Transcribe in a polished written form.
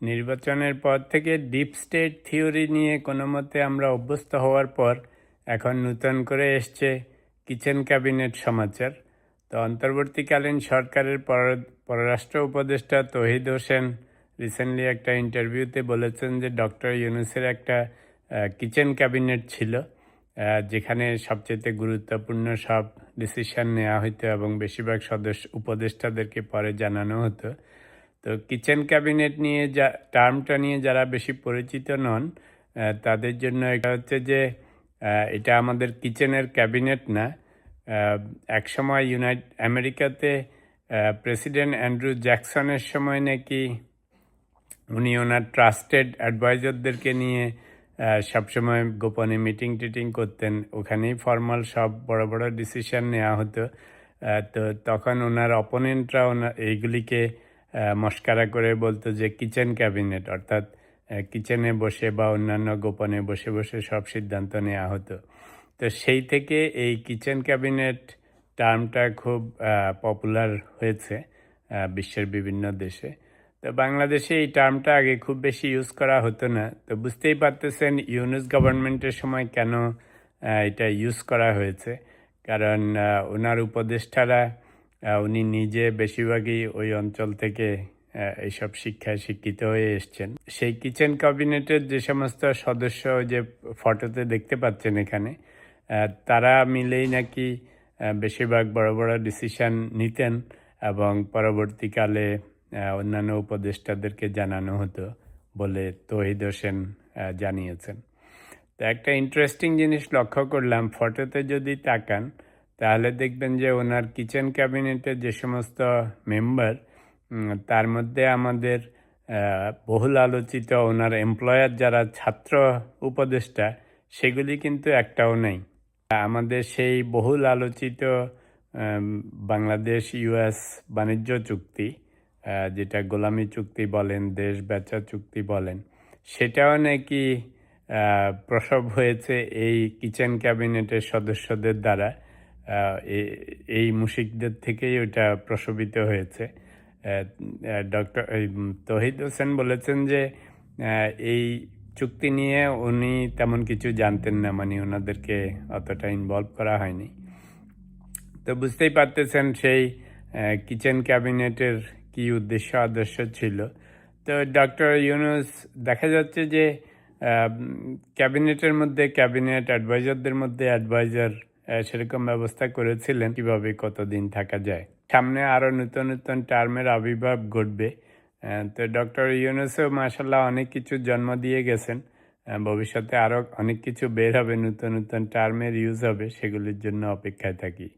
নির্বাচনের পর থেকে ডিপ স্টেট থিওরি নিয়ে কোনো মতে আমরা অভ্যস্ত হওয়ার পর এখন নূতন করে এসছে কিচেন ক্যাবিনেট সমাচার। তো অন্তর্বর্তীকালীন সরকারের পররাষ্ট্র উপদেষ্টা তৌহিদ হোসেন রিসেন্টলি একটা ইন্টারভিউতে বলেছেন যে ডক্টর ইউনূসের একটা কিচেন ক্যাবিনেট ছিল, যেখানে সবচেয়ে গুরুত্বপূর্ণ সব ডিসিশন নেওয়া হতো এবং বেশিরভাগ উপদেষ্টাদেরকে পরে জানানো হতো। তো কিচেন ক্যাবিনেট নিয়ে টার্মটা নিয়ে যারা বেশি পরিচিত নন, তাদের জন্য এটা হচ্ছে যে এটা আমাদের কিচেনের ক্যাবিনেট না। একসময় আমেরিকাতে প্রেসিডেন্ট অ্যান্ড্রু জ্যাকসনের সময় নাকি উনি ওনার ট্রাস্টেড অ্যাডভাইজারদেরকে নিয়ে সবসময় গোপনে মিটিং টিটিং করতেন, ওখানেই ফর্মাল সব বড় বড় ডিসিশন নেওয়া হতো। তো তখন ওনার অপোনেন্টরা এইগুলিকে মস্কারা করে বলতো যে কিচেন ক্যাবিনেট, অর্থাৎ কিচেনে বসে বা অন্যান্য গোপনে বসে বসে সব সিদ্ধান্ত নেওয়া হতো। তো সেই থেকে এই কিচেন ক্যাবিনেট টার্মটা খুব পপুলার হয়েছে বিশ্বের বিভিন্ন দেশে। তো বাংলাদেশে এই টার্মটা আগে খুব বেশি ইউজ করা হতো না। তো বুঝতেই পারতেছেন ইউনূস গভর্নমেন্টের সময় কেন এটা ইউজ করা হয়েছে। কারণ ওনার উপদেষ্টারা উনি নিজে বেশিরভাগই ওই অঞ্চল থেকে এইসব শিক্ষায় শিক্ষিত হয়ে এসছেন। সেই কিচেন ক্যাবিনেটের যে সমস্ত সদস্য যে ফটোতে দেখতে পাচ্ছেন এখানে, তারা মিলেই নাকি বেশিরভাগ বড় বড় ডিসিশন নিতেন এবং পরবর্তীকালে অন্যান্য উপদেষ্টাদেরকে জানানো হতো বলে তৌহিদ হোসেন জানিয়েছেন। তো একটা ইন্টারেস্টিং জিনিস লক্ষ্য করলাম, ফটোতে যদি তাকান তাহলে দেখবেন যে ওনার কিচেন ক্যাবিনেটের যে সমস্ত মেম্বার, তার মধ্যে আমাদের বহুল আলোচিত ওনার এমপ্লয়ার যারা ছাত্র উপদেষ্টা, সেগুলি কিন্তু একটাও নেই। আমাদের সেই বহুল আলোচিত বাংলাদেশ ইউএস বাণিজ্য চুক্তি, যেটা গোলামি চুক্তি বলেন, দেশ বেচা চুক্তি বলেন, সেটাও নাকি প্রসব হয়েছে এই কিচেন ক্যাবিনেটের সদস্যদের দ্বারা। এই মুশিকদের থেকেই ওটা প্রসবিত হয়েছে। ডক্টর তৌহিদ হোসেন বলেছেন যে এই চুক্তি নিয়ে উনি তেমন কিছু জানতেন না, মানে ওনাদেরকে অতটা ইনভলভ করা হয়নি। তো বুঝতেই পারতেছেন সেই কিচেন ক্যাবিনেটের কি উদ্দেশ্য আদর্শ ছিল। তো ডক্টর ইউনূস দেখা যাচ্ছে যে ক্যাবিনেটের মধ্যে ক্যাবিনেট, অ্যাডভাইজারদের মধ্যে অ্যাডভাইজার, সেরকম ব্যবস্থা করেছিলেন কিভাবে কতদিন থাকা যায়। সামনে আরও নতুন নতুন টার্মের আবির্ভাব ঘটবে। তো ডক্টর ইউনূসও মাশাল্লাহ অনেক কিছু জন্ম দিয়ে গেছেন। ভবিষ্যতে আরও অনেক কিছু বের হবে, নতুন নতুন টার্মের ইউজ হবে, সেগুলির জন্য অপেক্ষায় থাকি।